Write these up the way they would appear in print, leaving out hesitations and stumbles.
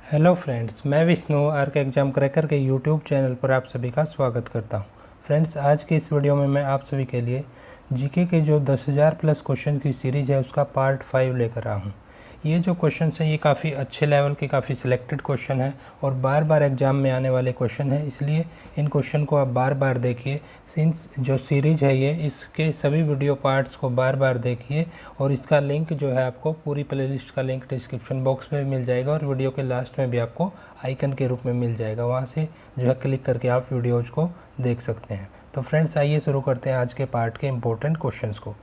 Hello friends, मैं Vishnu arc exam cracker के YouTube channel पर आप सभी का स्वागत करता हूं। फ्रेंड्स, आज के इस वीडियो में मैं आप सभी के लिए जीके के जो 10,000 प्लस क्वेश्चन की सीरीज़ है उसका पार्ट 5 लेकर आया हूं। ये जो क्वेश्चन हैं ये काफ़ी अच्छे लेवल के, काफ़ी सिलेक्टेड क्वेश्चन है और बार बार एग्ज़ाम में आने वाले क्वेश्चन हैं, इसलिए इन क्वेश्चन को आप बार बार देखिए। सिंस जो सीरीज है ये, इसके सभी वीडियो पार्ट्स को बार बार देखिए और इसका लिंक जो है आपको, पूरी प्लेलिस्ट का लिंक डिस्क्रिप्शन बॉक्स में मिल जाएगा और वीडियो के लास्ट में भी आपको आइकन के रूप में मिल जाएगा। वहाँ से जो है क्लिक करके आप वीडियोज़ को देख सकते हैं। तो फ्रेंड्स, आइए शुरू करते हैं आज के पार्ट के इम्पोर्टेंट क्वेश्चंस को।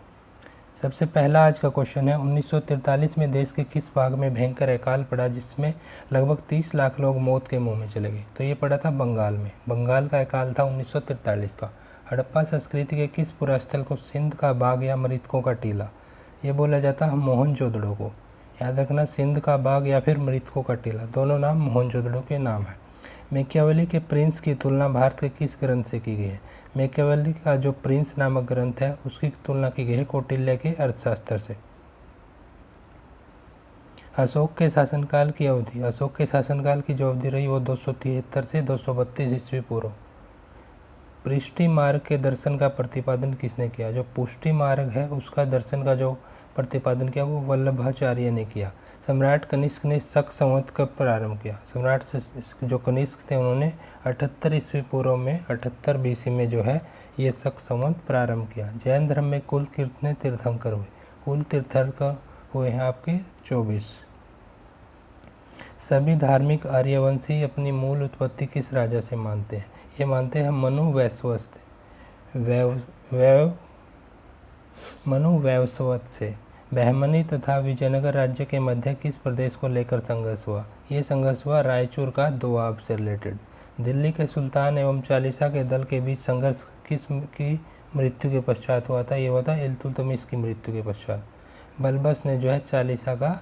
सबसे पहला आज का क्वेश्चन है, 1943 में देश के किस भाग में भयंकर अकाल पड़ा जिसमें लगभग 30 लाख लोग मौत के मुंह में चले गए? तो ये पड़ा था बंगाल में। बंगाल का अकाल था 1943 का। हड़प्पा संस्कृति के किस पुरास्थल को सिंध का बाग या मृतकों का टीला ये बोला जाता है? मोहनजोदड़ो को। याद रखना, सिंध का बाग या फिर मृतकों का टीला, दोनों नाम मोहनजोदड़ो के नाम है। मैकियावेली के प्रिंस की तुलना भारत के किस ग्रंथ से की गई है? मैकियावेली का जो प्रिंस नामक ग्रंथ है उसकी तुलना की गई है कौटिल्य के अर्थशास्त्र से। अशोक के शासनकाल की अवधि, अशोक के शासनकाल की जो अवधि रही वो 273 से 232 ईस्वी पूर्व। पृष्टि मार्ग के दर्शन का प्रतिपादन किसने किया? जो पुष्टि मार्ग है उसका दर्शन का जो प्रतिपादन किया वो वल्लभाचार्य ने किया। सम्राट कनिष्क ने शक संवत कब प्रारंभ किया? सम्राट जो कनिष्क थे उन्होंने 78 ईस्वी पूर्व में, 78 BC में जो है ये शक संवत प्रारंभ किया। जैन धर्म में कुल कितने तीर्थंकर हुए? कुल तीर्थंकर हुए हैं आपके 24। सभी धार्मिक आर्यवंशी अपनी मूल उत्पत्ति किस राजा से मानते हैं? ये मानते हैं मनु वैवस्वत मनु वैवस्वत से। बहमनी तथा विजयनगर राज्य के मध्य किस प्रदेश को लेकर संघर्ष हुआ? ये संघर्ष हुआ रायचूर का दोआब से रिलेटेड। दिल्ली के सुल्तान एवं चालीसा के दल के बीच संघर्ष किस की मृत्यु के पश्चात हुआ था? ये हुआ था इल्तुतमिश की मृत्यु के पश्चात। बलबस ने जो है चालीसा का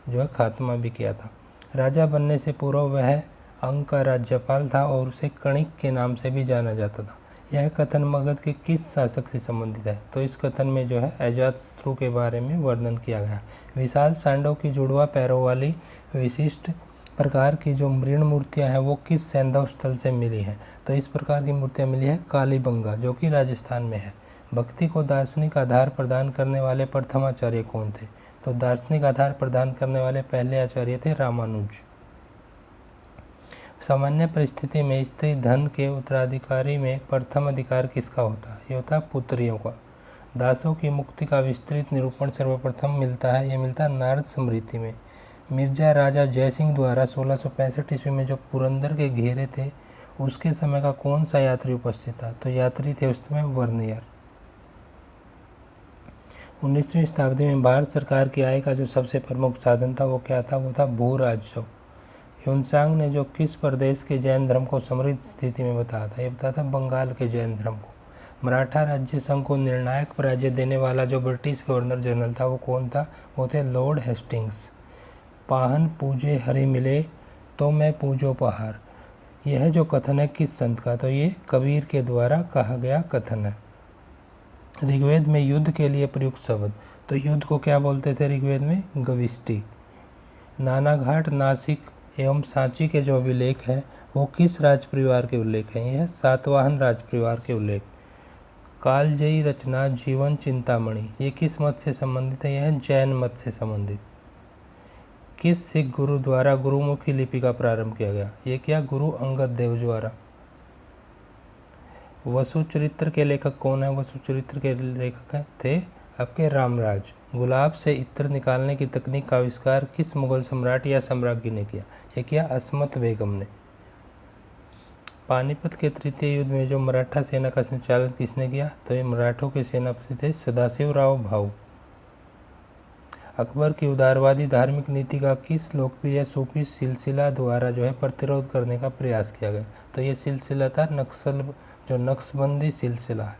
जो है खात्मा भी किया था। राजा बनने से पूर्व वह अंग का राज्यपाल था और उसे कणिक के नाम से भी जाना जाता था। यह कथन मगध के किस शासक से संबंधित है? तो इस कथन में जो है अजातशत्रु के बारे में वर्णन किया गया। विशाल सांडों की जुड़वा पैरों वाली विशिष्ट प्रकार की जो मृण मूर्तियां हैं वो किस सैंधव स्थल से मिली हैं? तो इस प्रकार की मूर्तियां मिली है कालीबंगा, जो कि राजस्थान में है। भक्ति को दार्शनिक आधार प्रदान करने वाले प्रथम आचार्य कौन थे? तो दार्शनिक आधार प्रदान करने वाले पहले आचार्य थे रामानुज। सामान्य परिस्थिति में स्त्री धन के उत्तराधिकारी में प्रथम अधिकार किसका होता है? ये होता है पुत्रियों का। दासों की मुक्ति का विस्तृत निरूपण सर्वप्रथम मिलता है, ये मिलता है नारद स्मृति में। मिर्जा राजा जयसिंह द्वारा 1665 ईस्वी में जो पुरंदर के घेरे थे उसके समय का कौन सा यात्री उपस्थित था? तो यात्री थे उस समय वर्नियर। 19वीं शताब्दी में भारत सरकार की आय का जो सबसे प्रमुख साधन था वो क्या था? वो था भू राजस्व। ह्यूनसांग ने जो किस प्रदेश के जैन धर्म को समृद्ध स्थिति में बताया था? ये बताया था बंगाल के जैन धर्म को। मराठा राज्य संघ को निर्णायक पराजय देने वाला जो ब्रिटिश गवर्नर जनरल था वो कौन था? वो थे लॉर्ड हेस्टिंग्स। पाहन पूजे हरि मिले तो मैं पूजो पहाड़, यह जो कथन है किस संत का? तो ये कबीर के द्वारा कहा गया कथन है। ऋग्वेद में युद्ध के लिए प्रयुक्त शब्द, तो युद्ध को क्या बोलते थे ऋग्वेद में? गविष्टि। नानाघाट, नासिक एवं सांची के जो अभिलेख हैं वो किस राज परिवार के उल्लेख हैं? यह सातवाहन राज परिवार के उल्लेख। कालजयी रचना जीवन चिंतामणि ये किस मत से संबंधित है? यह जैन मत से संबंधित। किस सिख गुरु द्वारा गुरुमुखी लिपि का प्रारंभ किया गया? ये क्या? गुरु अंगद देव द्वारा। वसु चरित्र के लेखक कौन है? वसु चरित्र के लेखक थे आपके रामराज। गुलाब से इत्र निकालने की तकनीक का आविष्कार किस मुगल सम्राट या सम्राज्ञी ने किया? ये किया अस्मत बेगम ने। पानीपत के तृतीय युद्ध में जो मराठा सेना का संचालन किसने किया? तो ये मराठों के सेनापति थे सदाशिवराव भाऊ। अकबर की उदारवादी धार्मिक नीति का किस लोकप्रिय सूफी सिलसिला द्वारा जो है प्रतिरोध करने का प्रयास किया गया? तो ये सिलसिला था नक्शबंदी सिलसिला है।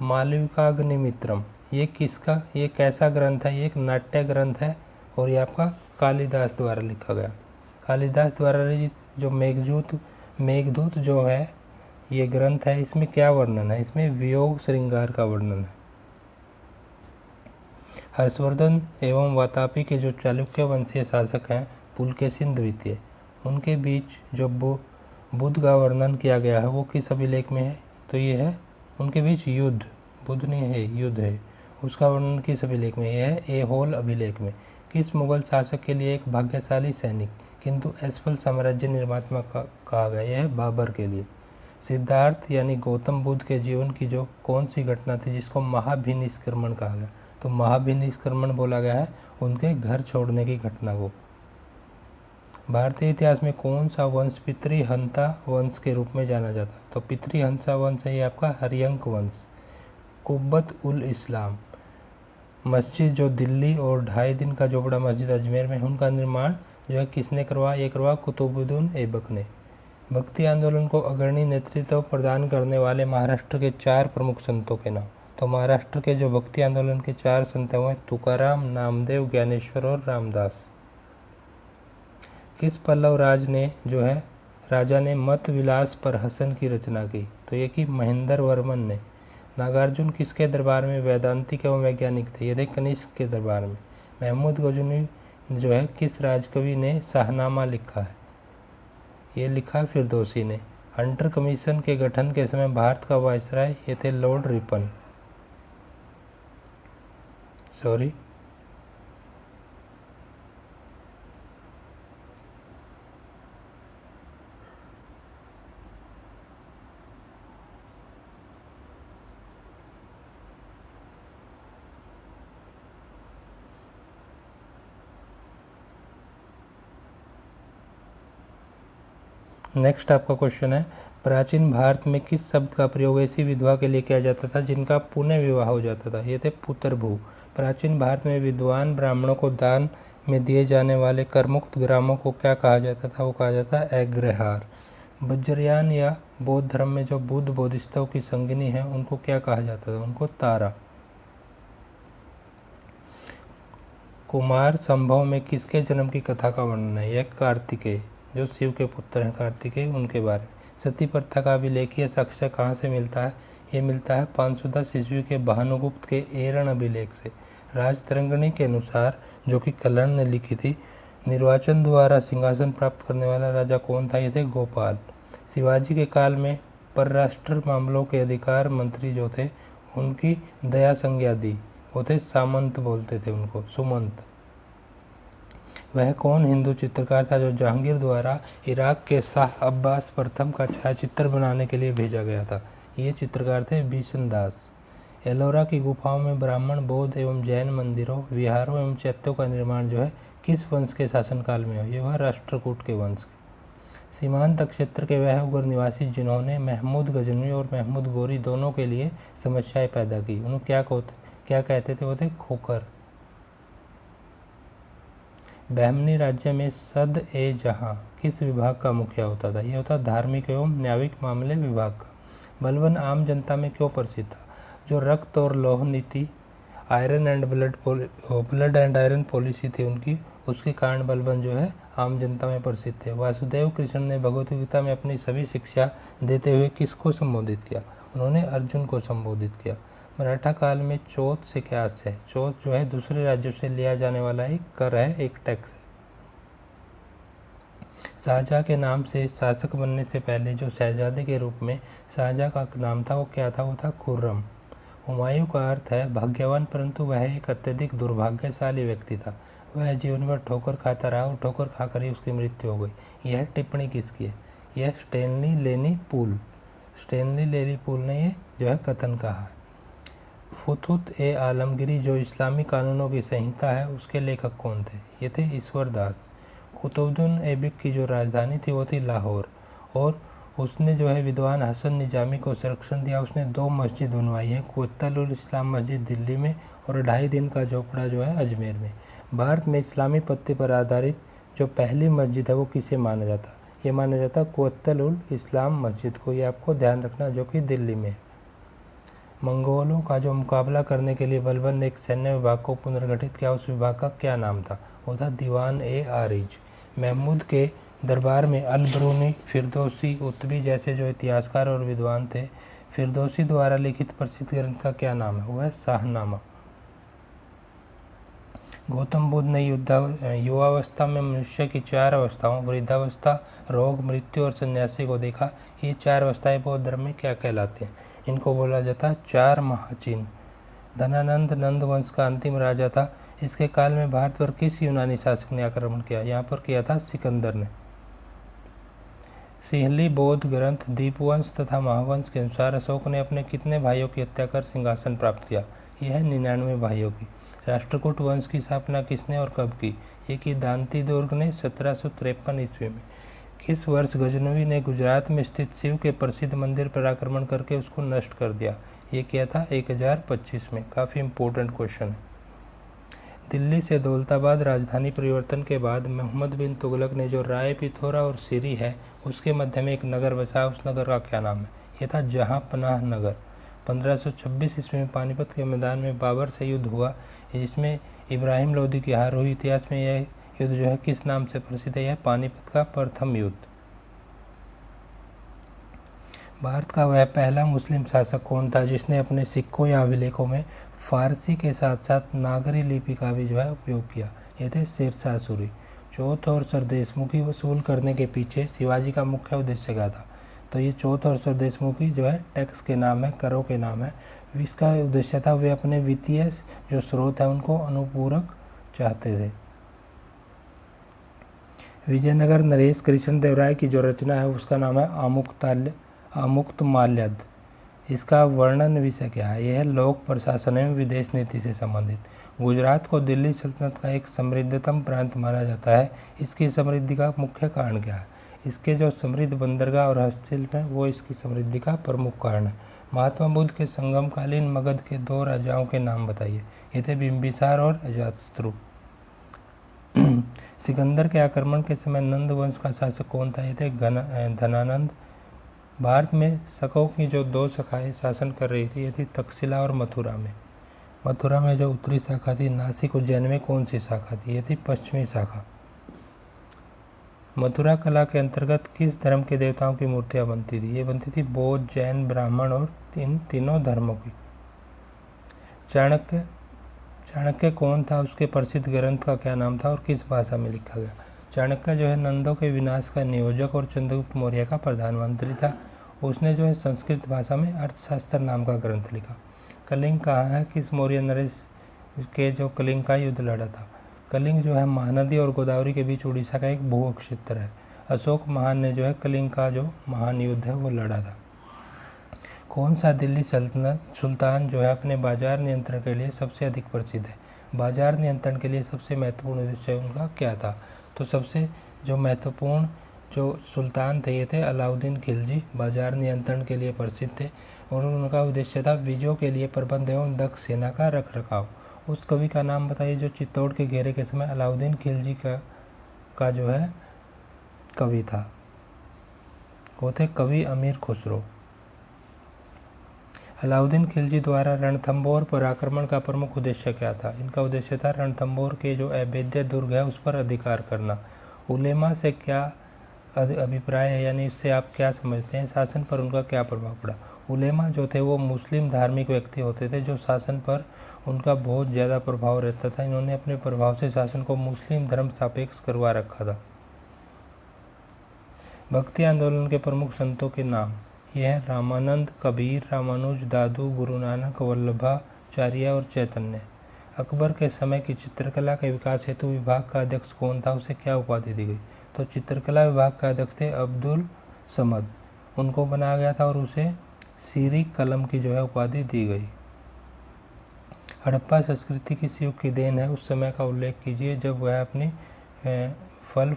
मालविकाग्निमित्रम ये किसका, ये कैसा ग्रंथ है? ये एक नाट्य ग्रंथ है और ये आपका कालिदास द्वारा लिखा गया। कालिदास द्वारा रचित जो मेघदूत जो है ये ग्रंथ है, इसमें क्या वर्णन है? इसमें वियोग श्रृंगार का वर्णन है। हर्षवर्धन एवं वातापी के जो चालुक्य वंशीय शासक हैं पुलकेशिन द्वितीय, उनके बीच जो बुद्ध का वर्णन किया गया है वो किस अभिलेख में है? तो ये है उनके बीच युद्ध, बुद्ध नहीं है, युद्ध है, उसका वर्णन किस अभिलेख में? यह है ऐहोल अभिलेख में। किस मुगल शासक के लिए एक भाग्यशाली सैनिक किंतु असफल साम्राज्य निर्माता कहा गया? यह है बाबर के लिए। सिद्धार्थ यानी गौतम बुद्ध के जीवन की जो कौन सी घटना थी जिसको महाभिनिष्क्रमण कहा गया? तो महाभिनिष्क्रमण बोला गया है उनके घर छोड़ने की घटना को। भारतीय इतिहास में कौन सा वंश पितृहंता वंश के रूप में जाना जाता? तो पितृहंसा वंश है ये आपका हरियंक वंश। कुब्बत उल इस्लाम मस्जिद जो दिल्ली और 2.5 दिन का जो बड़ा मस्जिद अजमेर में, उनका निर्माण जो है किसने करवाया? ये करवाया कुतुबुद्दीन ऐबक ने। भक्ति आंदोलन को अग्रणी नेतृत्व प्रदान करने वाले महाराष्ट्र के 4 प्रमुख संतों के नाम। तो महाराष्ट्र के जो भक्ति आंदोलन के 4 संत हैं तुकाराम, नामदेव, ज्ञानेश्वर और रामदास। किस पल्लव राजा ने मत विलास पर हसन की रचना की? तो ये कि महेंद्र वर्मन ने। नागार्जुन किसके दरबार में वैदांतिक एवं वैज्ञानिक थे? ये थे कनिष्क के दरबार में। महमूद गजनवी जो है किस राजकवि ने शाहनामा लिखा है? ये लिखा फिरदौसी ने। हंटर कमीशन के गठन के समय भारत का वायसराय ये थे लॉर्ड रिपन। नेक्स्ट आपका क्वेश्चन है, प्राचीन भारत में किस शब्द का प्रयोग ऐसी विधवा के लिए किया जाता था जिनका पुनः विवाह हो जाता था? ये थे पुत्रभू। प्राचीन भारत में विद्वान ब्राह्मणों को दान में दिए जाने वाले करमुक्त ग्रामों को क्या कहा जाता था? वो कहा जाता है अग्रहार। वज्रयान या बौद्ध धर्म में जो बुद्ध बोधिसत्व की संगिनी है उनको क्या कहा जाता था? उनको तारा। कुमार संभव में किसके जन्म की कथा का वर्णन है? यह कार्तिकेय, जो शिव के पुत्र हैं कार्तिकेय, उनके बारे में। सती प्रथा का अभिलेखीय साक्ष्य कहाँ से मिलता है? ये मिलता है 510 ईस्वी के भानुगुप्त के एरण अभिलेख से। राजतरंगिणी के अनुसार, जो कि कलहण ने लिखी थी, निर्वाचन द्वारा सिंहासन प्राप्त करने वाला राजा कौन था? ये थे गोपाल। शिवाजी के काल में परराष्ट्र मामलों के अधिकार मंत्री जो थे उनकी दया संज्ञा दी, वो थे सामंत, बोलते थे उनको सुमंत। वह कौन हिंदू चित्रकार था जो जहांगीर द्वारा इराक के शाह अब्बास प्रथम का छायाचित्र बनाने के लिए भेजा गया था? ये चित्रकार थे बिशन दास। एलोरा की गुफाओं में ब्राह्मण, बौद्ध एवं जैन मंदिरों, विहारों एवं चैत्यों का निर्माण जो है किस वंश के शासनकाल में हो? ये वह राष्ट्रकूट के वंश के। सीमांत क्षेत्र के वह उग्र निवासी जिन्होंने महमूद गजनवी और महमूद गोरी दोनों के लिए समस्याएं पैदा की, उन्हें क्या कहते थे? वो थे खोकर। बहमनी राज्य में सद ए जहां किस विभाग का मुखिया होता था? यह होता धार्मिक एवं न्यायिक मामले विभाग का। बलबन आम जनता में क्यों प्रसिद्ध था? जो रक्त और लौह नीति, iron and blood and iron policy थी उनकी, उसके कारण बलबन जो है आम जनता में प्रसिद्ध थे। वासुदेव कृष्ण ने भगवत गीता में अपनी सभी शिक्षा देते हुए किसको संबोधित किया? उन्होंने अर्जुन को संबोधित किया। मराठा काल में चौथ से क्या है? चौथ जो है दूसरे राज्यों से लिया जाने वाला एक कर है, एक टैक्स है। शाहजहाँ के नाम से शासक बनने से पहले जो शहजादे के रूप में शाहजहाँ का नाम था वो क्या था? वो था खुर्रम। हुमायूं का अर्थ है भाग्यवान, परंतु वह एक अत्यधिक दुर्भाग्यशाली व्यक्ति था। वह जीवन भर ठोकर खाता रहा और ठोकर खाकर ही उसकी मृत्यु हो गई। यह टिप्पणी किसकी है? यह स्टेनली लेनी पूल ने ये जो है कथन कहा है। फुतुत ए आलमगिरी जो इस्लामी कानूनों की संहिता है उसके लेखक कौन थे? ये थे ईश्वर दास। कुतुबुद्दीन ऐबक की जो राजधानी थी वो थी लाहौर, और उसने जो है विद्वान हसन निजामी को संरक्षण दिया। उसने 2 मस्जिद बनवाई हैं, कुव्वतुल उल इस्लाम मस्जिद दिल्ली में और 2.5 दिन का झोपड़ा जो है अजमेर में। भारत में इस्लामी पत्ते पर आधारित जो पहली मस्जिद है वो किसे माना जाता? ये माना जाता कुव्वतुल उल इस्लाम मस्जिद को। ये आपको ध्यान रखना, जो कि दिल्ली में है। मंगोलों का जो मुकाबला करने के लिए बलबन ने एक सैन्य विभाग को पुनर्गठित किया, उस विभाग का क्या नाम था? वो था दीवान ए आरिज। महमूद के दरबार में अल-बरूनी, फिरदौसी, उत्बी जैसे जो इतिहासकार और विद्वान थे। फिरदौसी द्वारा लिखित प्रसिद्ध ग्रंथ का क्या नाम है? वो है शाहनामा। गौतम बुद्ध ने युवावस्था में मनुष्य की 4 अवस्थाओं वृद्धावस्था, रोग, मृत्यु और सन्यासी को देखा। ये 4 अवस्थाएं बौद्ध धर्म में क्या कहलाते हैं? इनको बोला जाता है 4 महाचिन्ह। धनानंद नंद वंश का अंतिम राजा था। इसके काल में भारत पर किस यूनानी शासक ने आक्रमण किया? यहाँ पर किया था सिकंदर ने। सिंहली बौद्ध ग्रंथ दीपवंश तथा महावंश के अनुसार अशोक ने अपने कितने भाइयों की हत्या कर सिंहासन प्राप्त किया? यह है 99 भाइयों की। राष्ट्रकूट वंश की स्थापना किसने और कब की? ये की दांती दुर्ग ने 1753 ईस्वी में। किस वर्ष गजनवी ने गुजरात में स्थित शिव के प्रसिद्ध मंदिर पर आक्रमण करके उसको नष्ट कर दिया? ये किया था 1025 में। काफ़ी इम्पोर्टेंट क्वेश्चन है। दिल्ली से दौलताबाद राजधानी परिवर्तन के बाद मोहम्मद बिन तुगलक ने जो राय पिथौरा और सिरी है उसके मध्य में एक नगर बसाया, उस नगर का क्या नाम है? यह था जहाँ पनाह नगर। 1526 ईस्वी में पानीपत के मैदान में बाबर से युद्ध हुआ, जिसमें इब्राहिम लोदी की हार हुई। इतिहास में यह युद्ध जो है किस नाम से प्रसिद्ध है? यह पानीपत का प्रथम युद्ध। भारत का वह पहला मुस्लिम शासक कौन था जिसने अपने सिक्कों या अभिलेखों में फारसी के साथ साथ नागरी लिपि का भी जो है उपयोग किया? ये थे शेरशाह सूरी। चौथ और सरदेशमुखी वसूल करने के पीछे शिवाजी का मुख्य उद्देश्य क्या था? तो ये चौथ और सरदेशमुखी जो है टैक्स के नाम है, करों के नाम है। इसका उद्देश्य था वे अपने वित्तीय जो स्रोत है उनको अनुपूरक चाहते थे। विजयनगर नरेश कृष्ण देव राय की जो रचना है उसका नाम है आमुक्तमाल्यद। इसका वर्णन विषय क्या है? यह है लोक प्रशासन एवं विदेश नीति से संबंधित। गुजरात को दिल्ली सल्तनत का एक समृद्धतम प्रांत माना जाता है। इसकी समृद्धि का मुख्य कारण क्या है? इसके जो समृद्ध बंदरगाह और हस्तशिल्प है वो इसकी समृद्धि का प्रमुख कारण है। महात्मा बुद्ध के संगमकालीन मगध के 2 राजाओं के नाम बताइए। ये थे बिंबिसार और अजातशत्रु। सिकंदर के आक्रमण के समय नंद वंश का शासक कौन था? ये थे धनानंद। भारत में शकों की जो 2 शाखाएं शासन कर रही थी, ये थी तक्षशिला और मथुरा में। मथुरा में जो उत्तरी शाखा थी, नासिक उज्जैन में कौन सी शाखा थी? ये थी पश्चिमी शाखा। मथुरा कला के अंतर्गत किस धर्म के देवताओं की मूर्तियां बनती थी? ये बनती थी बौद्ध, जैन, ब्राह्मण और तीनों धर्मों की। चाणक्य कौन था? उसके प्रसिद्ध ग्रंथ का क्या नाम था और किस भाषा में लिखा गया? चाणक्य जो है नंदों के विनाश का नियोजक और चंद्रगुप्त मौर्य का प्रधानमंत्री था। उसने जो है संस्कृत भाषा में अर्थशास्त्र नाम का ग्रंथ लिखा। कलिंग कहाँ है? किस मौर्य नरेश के जो कलिंग का युद्ध लड़ा था? कलिंग जो है महानदी और गोदावरी के बीच उड़ीसा का एक भू क्षेत्र है। अशोक महान ने जो है कलिंग का जो महान युद्ध है वो लड़ा था। कौन सा दिल्ली सुल्तान जो है अपने बाजार नियंत्रण के लिए सबसे अधिक प्रसिद्ध है? बाजार नियंत्रण के लिए सबसे महत्वपूर्ण उद्देश्य उनका क्या था? तो सबसे जो महत्वपूर्ण जो सुल्तान थे ये थे अलाउद्दीन खिलजी। बाजार नियंत्रण के लिए प्रसिद्ध थे और उनका उद्देश्य था विजयों के लिए प्रबंध एवं दक्ष सेना का रख रखाव। उस कवि का नाम बताइए जो चित्तौड़ के घेरे के समय अलाउद्दीन खिलजी का जो है कवि था। वो थे कवि अमीर खुसरो। अलाउद्दीन खिलजी द्वारा रणथंभौर पर आक्रमण का प्रमुख उद्देश्य क्या था? इनका उद्देश्य था रणथंभौर के जो अवैध दुर्ग है उस पर अधिकार करना। उलेमा से क्या अभिप्राय है, यानी इससे आप क्या समझते हैं? शासन पर उनका क्या प्रभाव पड़ा? उलेमा जो थे वो मुस्लिम धार्मिक व्यक्ति होते थे जो शासन पर उनका बहुत ज़्यादा प्रभाव रहता था। इन्होंने अपने प्रभाव से शासन को मुस्लिम धर्म सापेक्ष करवा रखा था। भक्ति आंदोलन के प्रमुख संतों के नाम? यह है रामानंद, कबीर, रामानुज, दादू, गुरु नानक, वल्लभाचार्य और चैतन्य। अकबर के समय की चित्रकला के विकास हेतु विभाग का अध्यक्ष कौन था? उसे क्या उपाधि दी गई? तो चित्रकला विभाग का अध्यक्ष थे अब्दुल समद। उनको बनाया गया था और उसे सीरी कलम की जो है उपाधि दी गई। हड़प्पा संस्कृति किस युग की देन है? उस समय का उल्लेख कीजिए जब वह अपनी फली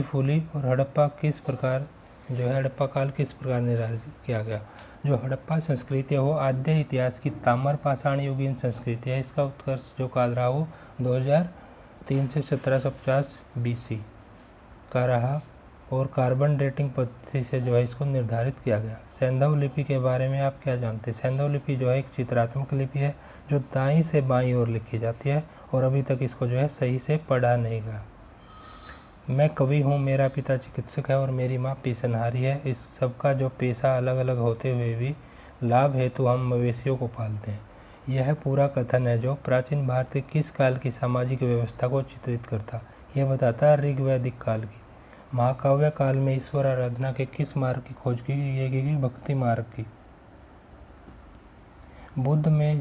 फूली और हड़प्पा किस प्रकार जो है हड़प्पा काल किस प्रकार निर्धारित किया गया? जो हड़प्पा संस्कृति है वो आद्य इतिहास की ताम्र पाषाण युगीन संस्कृति है। इसका उत्कर्ष जो काल रहा वो 2003 से 1750 BC का रहा और कार्बन डेटिंग पद्धति से जो है इसको निर्धारित किया गया। सैंधव लिपि के बारे में आप क्या जानते हैं? सैंधव लिपि जो है एक चित्रात्मक लिपि है जो दाईं से बाईं ओर लिखी जाती है और अभी तक इसको जो है सही से पढ़ा नहीं गया। मैं कवि हूँ, मेरा पिता चिकित्सक है और मेरी माँ पिसनहारी है। इस सब का जो पेशा अलग अलग होते हुए भी लाभ हेतु हम मवेशियों को पालते हैं। यह पूरा कथन है जो प्राचीन भारत के किस काल की सामाजिक व्यवस्था को चित्रित करता? यह बताता है ऋग्वैदिक काल की। महाकाव्य काल में ईश्वर आराधना के किस मार्ग की खोज की? ये की भक्ति मार्ग की। बुद्ध में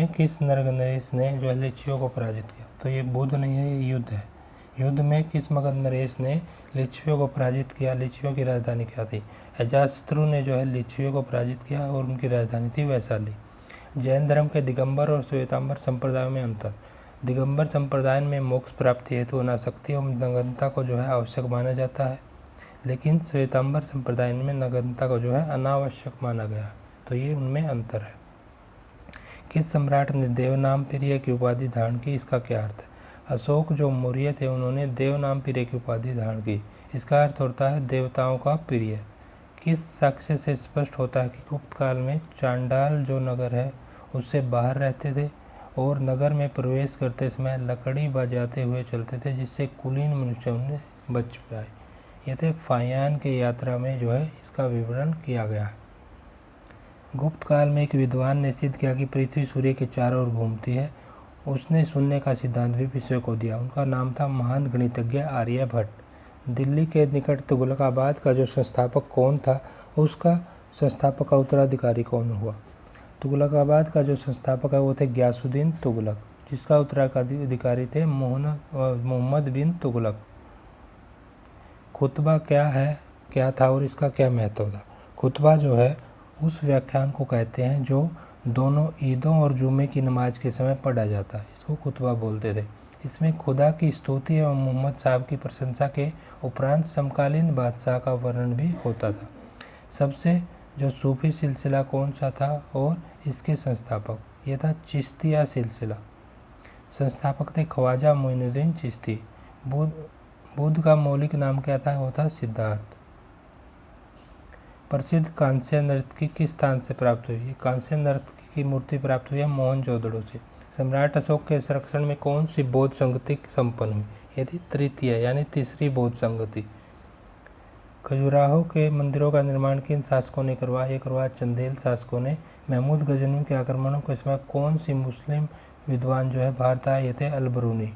किस नरनरेश ने जो है लिच्छियों को पराजित किया? तो ये बुद्ध नहीं है, ये युद्ध है। युद्ध में किस मगध नरेश ने लिच्छियों को पराजित किया? लिच्छियों की राजधानी क्या थी? अजातशत्रु ने जो है लिच्छियों को पराजित किया और उनकी राजधानी थी वैशाली। जैन धर्म के दिगंबर और श्वेतांबर संप्रदायों में अंतर। दिगंबर संप्रदाय में मोक्ष प्राप्ति हेतु अनासक्ति और नग्नता को जो है आवश्यक माना जाता है, लेकिन श्वेतांबर संप्रदाय में नग्नता को जो है अनावश्यक माना गया। तो ये उनमें अंतर है। किस सम्राट ने देवनामप्रिय की उपाधि धारण की? इसका क्या अर्थ है? अशोक जो मौर्य थे उन्होंने देवनामप्रिय की उपाधि धारण की। इसका अर्थ होता है देवताओं का प्रिय। किस साक्ष्य से स्पष्ट होता है कि गुप्त काल में चांडाल जो नगर है उससे बाहर रहते थे और नगर में प्रवेश करते समय लकड़ी बजाते हुए चलते थे, जिससे कुलीन मनुष्यों ने बच पाए? ये थे फाहियान के यात्रा में जो है इसका विवरण किया गया है। गुप्त काल में एक विद्वान ने सिद्ध किया कि पृथ्वी सूर्य के चारों ओर घूमती है। उसने शून्य का सिद्धांत भी विश्व को दिया। उनका नाम था महान गणितज्ञ आर्यभट्ट। दिल्ली के निकट तुगलकाबाद का जो संस्थापक कौन था? उसका संस्थापक का उत्तराधिकारी कौन हुआ? तुगलकाबाद का जो संस्थापक है वो थे गयासुद्दीन तुगलक, जिसका उत्तराधिकारी थे मोहम्मद बिन तुगलक। खुतबा क्या था और इसका क्या महत्व था? खुतबा जो है उस व्याख्यान को कहते हैं जो दोनों ईदों और जुमे की नमाज के समय पढ़ा जाता है। इसको खुतबा बोलते थे। इसमें खुदा की स्तुति एवं मोहम्मद साहब की प्रशंसा के उपरांत समकालीन बादशाह का वर्णन भी होता था। सबसे जो सूफी सिलसिला कौन सा था और इसके संस्थापक? ये था चिश्तिया सिलसिला। संस्थापक थे ख्वाजा मोइनुद्दीन चिश्ती। बुद्ध का मौलिक नाम क्या था? वो था सिद्धार्थ। प्रसिद्ध कांस्य नर्तकी किस स्थान से प्राप्त हुई? ये कांस्य नर्तकी की मूर्ति प्राप्त हुई है मोहनजोदड़ो से। सम्राट अशोक के संरक्षण में कौन सी बौद्ध संगति संपन्न हुई? ये थी तृतीय यानी तीसरी बौद्ध संगति। खजुराहो के मंदिरों का निर्माण किन शासकों ने करवाया? ये करवाया चंदेल शासकों ने। महमूद गजनवी के आक्रमणों के समय कौन सी मुस्लिम विद्वान जो है भारत आए? ये थे अल-बरूनी।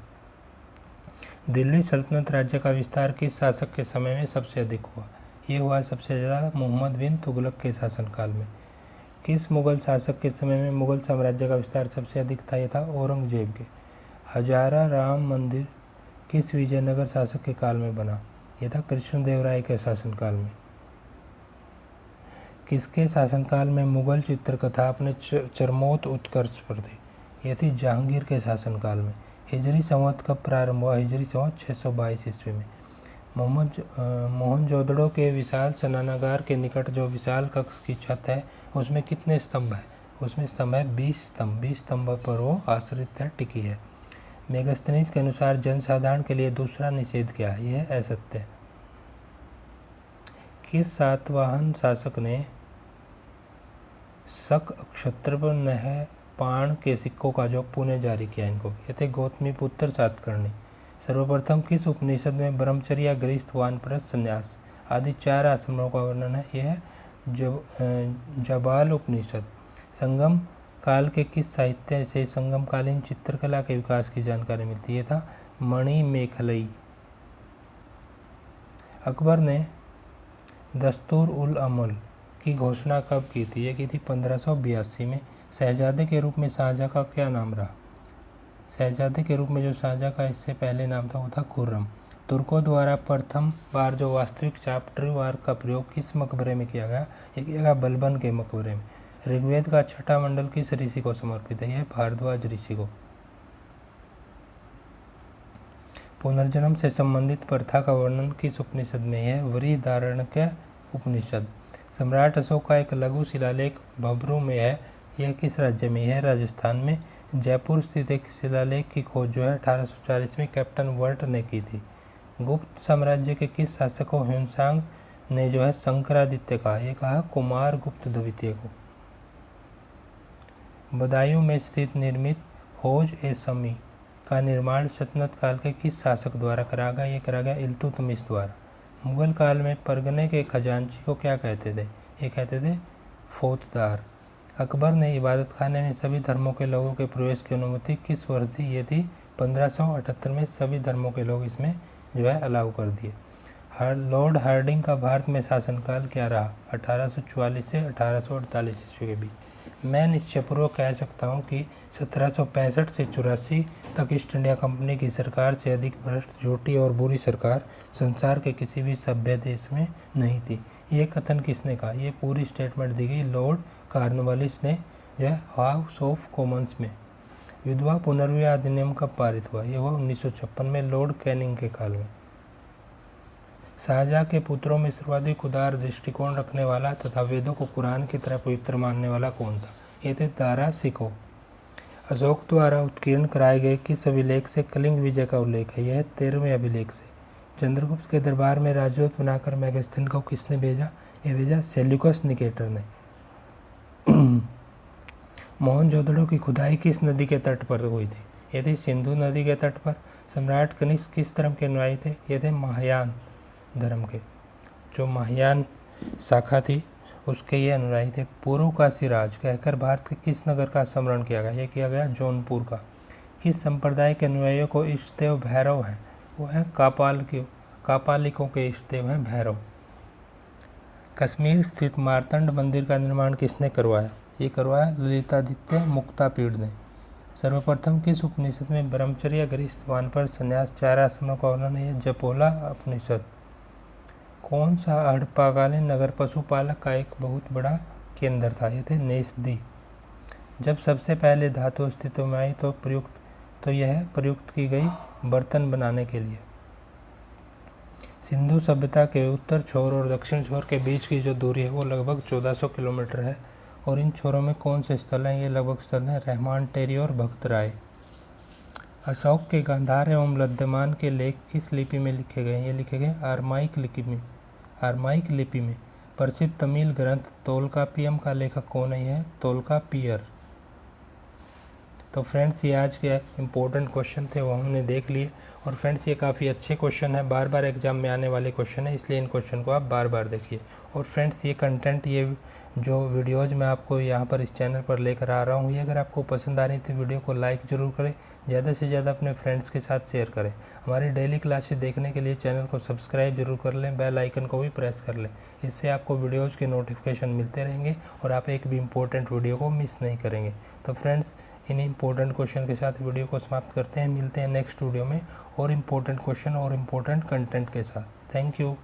दिल्ली सल्तनत राज्य का विस्तार किस शासक के समय में सबसे अधिक हुआ? ये हुआ सबसे ज़्यादा मोहम्मद बिन तुगलक के शासनकाल में। किस मुग़ल शासक के समय में मुग़ल साम्राज्य का विस्तार सबसे अधिक था? ये था औरंगजेब के। हजारा राम मंदिर किस विजयनगर शासक के काल में बना? ये था कृष्णदेवराय के शासनकाल में। किसके शासनकाल में मुग़ल चित्रकथा अपने चरमोत्त उत्कर्ष पर थी? ये थी जहांगीर के शासनकाल में। हिजरी संवत कब प्रारंभ हुआ? हिजरी संवत 622 ईस्वी में। मोहनजोदड़ो के विशाल स्नानागार के निकट जो विशाल कक्ष की छत है उसमें कितने स्तंभ हैं? उसमें स्तंभ है 20 स्तंभ। 20 स्तंभ पर वो आश्रित है, टिकी है। मेगास्थनीज के अनुसार जनसाधारण के लिए दूसरा निषेध क्या है? यह असत्य। किस सातवाहन शासक ने शक अक्षत्रप नहपाण के सिक्कों का जो पुनः जारी किया? इनको ये थे गौतमीपुत्र सातकर्णी। सर्वप्रथम किस उपनिषद में ब्रह्मचर्य, गृहस्थ, वानप्रस्थ, संन्यास आदि 4 आश्रमों का वर्णन है? यह है जबाल उपनिषद। संगम काल के किस साहित्य से संगमकालीन चित्रकला के विकास की जानकारी मिलती है? था मणिमेखलई। अकबर ने दस्तूर उल अमल की घोषणा कब की थी? ये की थी 1582 में। शहजादे के रूप में शाहजहाँ का क्या नाम रहा? शहजादे के रूप में जो शाहजहाँ का इससे पहले नाम था वो था खुर्रम। तुर्कों द्वारा प्रथम बार जो वास्तविक चाप्टरी वार का प्रयोग किस मकबरे में किया गया? ये किया गया बलबन के मकबरे में। ऋग्वेद का छठा मंडल किस ऋषि को समर्पित है? यह भारद्वाज ऋषि को। पुनर्जन्म से संबंधित प्रथा का वर्णन किस उपनिषद में है? वृहदारण्यक उपनिषद। सम्राट अशोक का एक लघु शिलालेख भबरू में है। यह किस राज्य में है? राजस्थान में। जयपुर स्थित एक शिलालेख की खोज जो है 1840 में कैप्टन वर्ट ने की थी। गुप्त साम्राज्य के किस शासक को ह्वेनसांग ने जो है शंकरादित्य कहा? ये कहा कुमार गुप्त द्वितीय को। बदायूं में स्थित निर्मित हौज ए समी का निर्माण सल्तनत काल के किस शासक द्वारा करा गया? ये करा गया इल्तुतमिश द्वारा। मुगल काल में परगने के खजांची को क्या कहते थे? ये कहते थे फौजदार। अकबर ने इबादत खाने में सभी धर्मों के लोगों के प्रवेश की अनुमति किस वर्ष दी? ये थी 1578 में। सभी धर्मों के लोग इसमें जो है अलाउ कर दिए। लॉर्ड हार्डिंग का भारत में शासनकाल क्या रहा? 1844 से 1848 ईस्वी के बीच। मैं निश्चयपूर्वक कह सकता हूँ कि 1765 से 84 तक ईस्ट इंडिया कंपनी की सरकार से अधिक भ्रष्ट, झूठी और बुरी सरकार संसार के किसी भी सभ्य देश में नहीं थी। ये कथन किसने कहा? ये पूरी स्टेटमेंट दी गई लॉर्ड कॉर्नवालिस ने जो है हाउस ऑफ कॉमन्स में। विधवा पुनर्विवाह अधिनियम कब पारित हुआ? ये हुआ 1956 में लॉर्ड कैनिंग के काल में। शाहजहाँ के पुत्रों में सर्वाधिक उदार दृष्टिकोण रखने वाला तथा वेदों को कुरान की तरह पवित्र मानने वाला कौन था? ये थे दारा सिकोह। अशोक द्वारा उत्कीर्ण कराए गए किस अभिलेख से कलिंग विजय का उल्लेख है? यह 13वें अभिलेख से। चंद्रगुप्त के दरबार में राजदूत बनाकर मैगस्थीन को किसने भेजा? ये भेजा सेल्यूकस निकेटर ने। मोहनजोदड़ो की खुदाई किस नदी के तट पर हुई थी? ये थी सिंधु नदी के तट पर। सम्राट कनिष्क किस धर्म के अनुयायी थे? ये थे महायान धर्म के। जो महायान शाखा थी उसके ये अनुयायी थे। पूर्व काशी राज कहकर भारत के किस नगर का स्मरण किया गया? ये किया गया जौनपुर का। किस संप्रदाय के अनुयायियों को इष्ट देव भैरव हैं? वो हैं कापालिकों के इष्ट देव हैं भैरव। कश्मीर स्थित मार्तंड मंदिर का निर्माण किसने करवाया? ये करवाया ललितादित्य मुक्तापीड़ ने। सर्वप्रथम किस उपनिषद में ब्रह्मचर्य गृहस्थ वानप्रस्थ संन्यास 4 आश्रमों का वर्णन है? जपोला उपनिषद। कौन सा हड़प्पाकालीन नगर पशुपालक का एक बहुत बड़ा केंद्र था? ये थे नेस्दी। जब सबसे पहले धातु अस्तित्व में आई तो यह प्रयुक्त की गई बर्तन बनाने के लिए। सिंधु सभ्यता के उत्तर छोर और दक्षिण छोर के बीच की जो दूरी है वो लगभग 1400 किलोमीटर है। और इन छोरों में कौन से स्थल हैं? ये लगभग स्थल हैं रहमान टेरी और भक्त राय। अशोक के गांधार एवं लद्यमान के लेख किस लिपि में लिखे गए? ये लिखे गए आर्माइक लिपि में। प्रसिद्ध तमिल ग्रंथ तोलकापियम का लेखक कौन है? यह तोलकापियर। तो फ्रेंड्स ये आज के इम्पोर्टेंट क्वेश्चन थे वो हमने देख लिए। और फ्रेंड्स ये काफ़ी अच्छे क्वेश्चन है, बार बार एग्जाम में आने वाले क्वेश्चन है, इसलिए इन क्वेश्चन को आप बार बार देखिए। और फ्रेंड्स ये कंटेंट, ये जो वीडियोज़ मैं आपको यहाँ पर इस चैनल पर लेकर आ रहा हूँ, ये अगर आपको पसंद आ रही तो वीडियो को लाइक ज़रूर करें, ज़्यादा से ज़्यादा अपने फ्रेंड्स के साथ शेयर करें। हमारी डेली क्लासेस देखने के लिए चैनल को सब्सक्राइब जरूर कर लें, बेल आइकन को भी प्रेस कर लें। इससे आपको वीडियोज़ के नोटिफिकेशन मिलते रहेंगे और आप एक भी इम्पोर्टेंट वीडियो को मिस नहीं करेंगे। तो फ्रेंड्स इन इम्पोर्टेंट क्वेश्चन के साथ वीडियो को समाप्त करते हैं। मिलते हैं नेक्स्ट वीडियो में और इम्पोर्टेंट क्वेश्चन और इम्पोर्टेंट कंटेंट के साथ। Thank you.